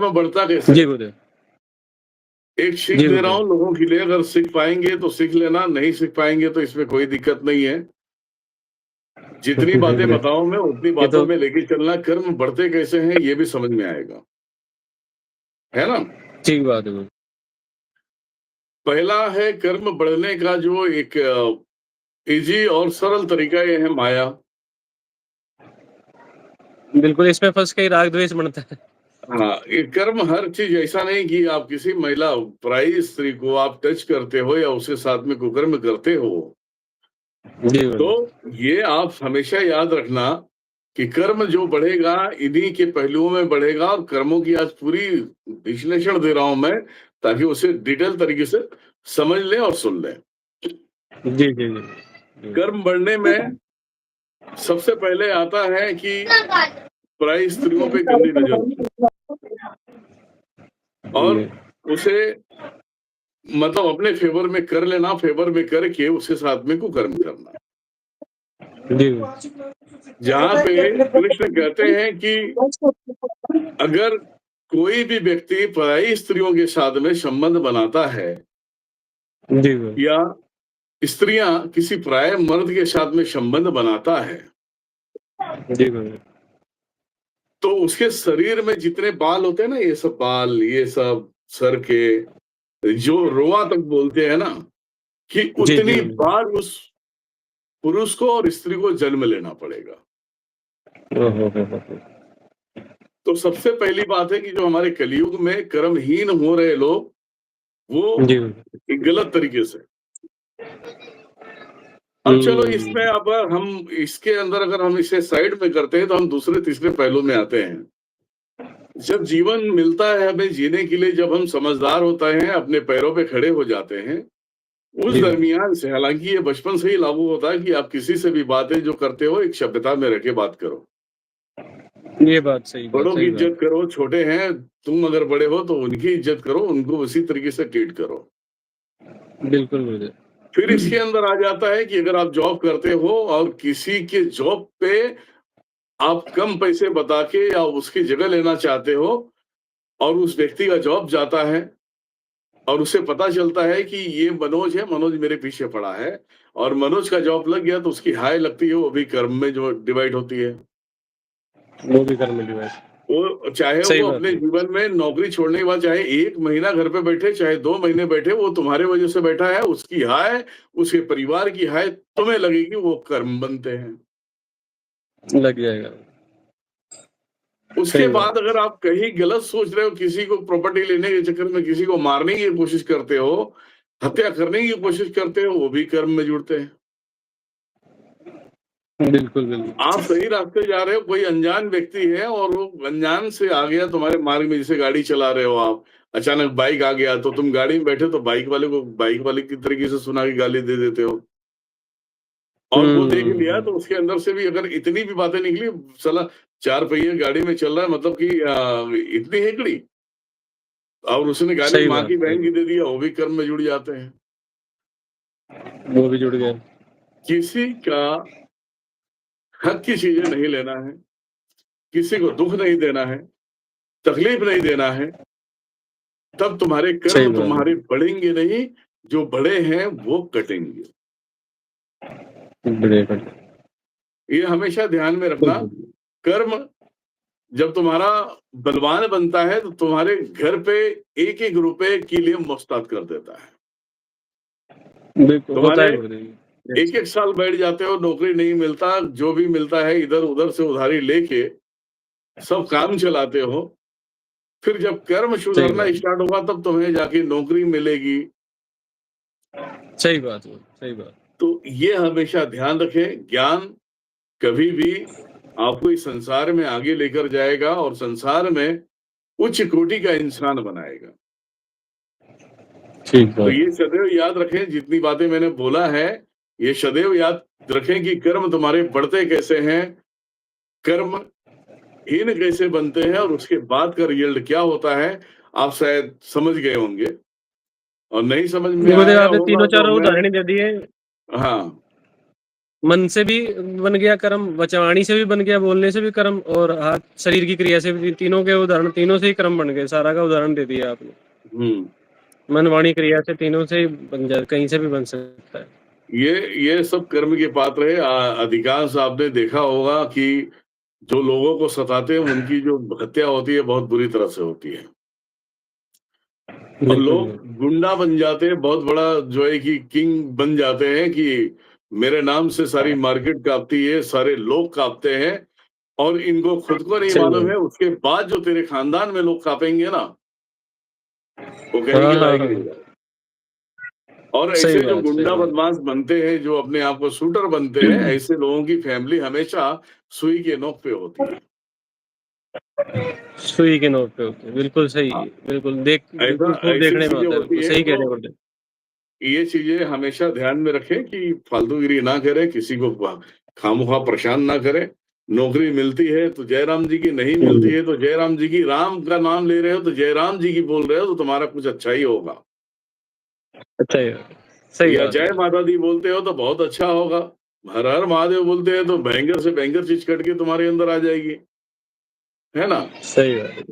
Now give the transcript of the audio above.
में बढ़ता कैसे जी, है? गुरुदेव। एक सीख जी, दे रहा गुरुदेव। हूँ लोगों के लिए, अगर सीख पाएँगे तो सीख लेना, नहीं सीख पाएँगे तो इसमें कोई दिक्कत नहीं है। जितनी बातें बताऊँ मैं, उतनी ये बातों तो में लेके चलना, कर्म बढ़ते कैसे हैं, ये भी समझ में आएगा। है ना? ठीक बात है। पहला है कर्म बढ़ने का जो एक ईज़ी और सरल तरीका ये है माया। बिल्कुल, इसमें फँस के ही राग-द्वेष बढ़ता है। हाँ, ये कर्म हर चीज़ ऐसा नहीं कि आप किसी महिला पराई स्त्री को आप टच करते हो या उसके साथ में कुकर्म करते हो। जी, तो गुरुदेव। ये आप हमेशा याद रखना कि कर्म जो बढ़ेगा, इन्हीं के पहलुओं में बढ़ेगा और कर्मों की आज पूरी विश्लेषण दे रहा हूँ मैं, ताकि उसे डिटेल तरीके से समझ लें और सुन लें। जी, जी, जी। जी। कर्म बढ़ने में सबसे पहले आता है कि पराई स्त्रियों पे गंदी नज़र और जी। उसे मतलब अपने फ़ेवर में कर लेना, फ़ेवर में करके उसके साथ में कुकर्म करना। जी। जहाँ पे कृष्ण कहते हैं कि अगर कोई भी व्यक्ति पराई स्त्रियों के साथ में संबंध बनाता है जी, गुरु। या स्त्रियाँ किसी पराये मर्द के साथ में संबंध बनाता है, जी, गुरु। तो उसके शरीर में जितने बाल होते हैं ना, ये सब बाल, ये सब सर के जो रोआ तक बोलते हैं ना, कि जी, जी, उतनी गुरु। बार उस पुरुष को और स्त्री को जन्म लेना पड़ेगा। ओह हो। तो सबसे पहली बात है कि जो हमारे कलयुग में कर्महीन हो रहे लोग, वो जी, गुरु। एक गलत तरीके से। अब चलो इसमें हुँ। अब हम इसके अंदर अगर हम इसे साइड में करते हैं, तो हम दूसरे तीसरे पहलू में आते हैं। जब जीवन मिलता है हमें जीने के लिए, जब हम समझदार होते हैं, अपने पैरों पे खड़े हो जाते हैं, उस जी, गुरु। दरमियान से हालाँकि ये बचपन से ही लागू होता है कि आप किसी से भी बातें जो करते हो, एक सभ्यता में रह के बात करो। ये बात सही बात बड़ों की सही बात। इज़्ज़त करो, छोटे हैं, तुम अगर बड़े हो तो उनकी इज़्ज़त करो, उनको उसी तरीके से ट्रीट करो। बिल्कुल, गुरुदेव। फिर इसके अंदर आ जाता है कि अगर आप जॉब करते हो और किसी के जॉब पे आप कम पैसे बता के या उसकी जगह लेना चाहते हो और उस व्यक्ति का जॉब जाता है और उसे पता चलता है कि ये मनोज है, मनोज मेरे पीछे पड़ा है और मनोज का जॉब लग गया तो उसकी हाय लगती है, वो भी कर्म में जो डिवाइड होती है। वो भी कर्म डिवाइस। वो चाहे सही वो बात अपने है। जीवन में नौकरी छोड़ने के बाद चाहे 1 महीना घर पे बैठे, चाहे 2 महीने बैठे, वो तुम्हारे वजह से बैठा है, उसकी हाय, उसके परिवार की हाय तुम्हें लगेगी, वो कर्म बनते हैं। लग जाएगा। उसके सही बाद बात। अगर आप कहीं गलत सोच रहे हो, किसी को प्रॉपर्टी लेने के चक्कर में किसी को मारने की कोशिश करते हो, हत्या करने की कोशिश करते हो, वो भी कर्म में जुड़ते हैं। बिल्कुल, बिल्कुल। आप सही रास्ते जा रहे हो, कोई अनजान व्यक्ति है और वो अनजान से आ गया तुम्हारे मार्ग में, जैसे गाड़ी चला रहे हो आप, अचानक बाइक आ गया, तो तुम गाड़ी में बैठे तो बाइक वाले को बाइक वाले की तरीके से सुना के गाली दे देते हो। और वो देख लिया तो हुँ। उसके अंदर से भी अगर इतनी भी बातें निकली, साला 4 पहिए गाड़ी में चल रहा है मतलब कि इतनी हेकड़ी। और उसने गाली सही माँ बात, की सही बहन की बात। दे दिया, वो भी कर्म में जुड़ जाते हैं। वो भी जुड़ गए। किसी का हक की चीज़ें नहीं लेना है, किसी को दुःख नहीं देना है, तकलीफ नहीं देना है, तब तुम्हारे सही कर्म बात तुम्हारे है। बढ़ेंगे नहीं, जो बढ़े हैं वो कटेंगे। बिल्कुल। ये हमेशा ध्यान में रखना, कर्म जब तुम्हारा बलवान बनता है, तो तुम्हारे घर पे एक-एक रुपए के लिए मुहताज कर देता है। बिल्कुल, होता तुम्हारे है गुरुदेव। यस। 1-1 साल बैठ जाते हो, नौकरी नहीं मिलता, जो भी मिलता है इधर-उधर से उधारी लेके सब काम चलाते हो, फिर जब कर्म सही सुधरना बात। स्टार्ट होगा तब तुम्हें जाके नौकरी मिलेगी। सही बात है, सही बात। तो ये हमेशा ध्यान रखें, ज्ञान कभी भी आपको इस संसार में आगे लेकर जाएगा और संसार में उच्च कोटि का इंसान बनाएगा। ठीक तो बात। ये सदैव याद रखें, जितनी बातें मैंने बोला है, ये सदैव याद रखें कि कर्म तुम्हारे बढ़ते कैसे हैं, कर्म हीन कैसे बनते हैं और उसके बाद का रिजल्ट क्या होता है, आप शायद समझ गए होंगे और नहीं समझ में गुरुदेव आया आपने होगा तीनों तो चारों मैं उदाहरण ही दे दिए। हाँ। मन से भी बन गया कर्म, वाणी से भी बन गया, बोलने से भी कर्म, और हाथ शरीर की क्रिया से भी, तीनों के उदाहरण, तीनों से ही कर्म बन गए। सारा का उदाहरण दे दिया आपने। हम्म। मन वाणी क्रिया से तीनों से ही बन जाए, कहीं से भी बन सकता है। ये ये सब कर्म के पात्र है। अधिकांश आपने देखा होगा कि जो लोगों को सताते हैं उनकी जो हत्या होती है बहुत बुरी तरह से होती है। और बिल्कुल लोग बिल्कुल। गुंडा बन जाते हैं, बहुत बड़ा जो है कि किंग बन जाते हैं कि मेरे नाम से सारी मार्केट कांपती है, सारे लोग कांपते हैं, और इनको खुद को नहीं सही मालूम बात। है उसके बाद जो तेरे खानदान में लोग कांपेंगे ना, वो कहने हाँ के हाँ लायक हाँ, नहीं रहे। और सही ऐसे जो बात सही गुंडा बात। बदमाश बनते हैं, जो अपने आप को शूटर बनते हैं, ऐसे लोगों की फैमिली हमेशा सुई के नोक पे होती है। सुई के नोक पे होते हैं, बिल्कुल सही। हाँ, बिल्कुल ऐसा बिल्कुल खूब ऐसी देखने में चीजें आता है, होती बिल्कुल हैं। सही कह तो रहे हो बोले। ये चीजें हमेशा ध्यान में रखें कि फालतूगिरी ना करें, किसी को खामोखा परेशान ना करें। नौकरी मिलती है तो जयराम जी की, नहीं मिलती है तो जयराम जी की। राम का नाम ले रहे हो तो जयराम जी की बोल रहे हो तो तुम्हारा कुछ अच्छा ही होगा। अच्छा ही है, सही या बात जय है। माता दी बोलते हो तो बहुत अच्छा होगा। हर हर महादेव बोलते हैं तो भयंकर से भयंकर चीज कट के तुम्हारे अंदर आ जाएगी, है ना? सही बात है।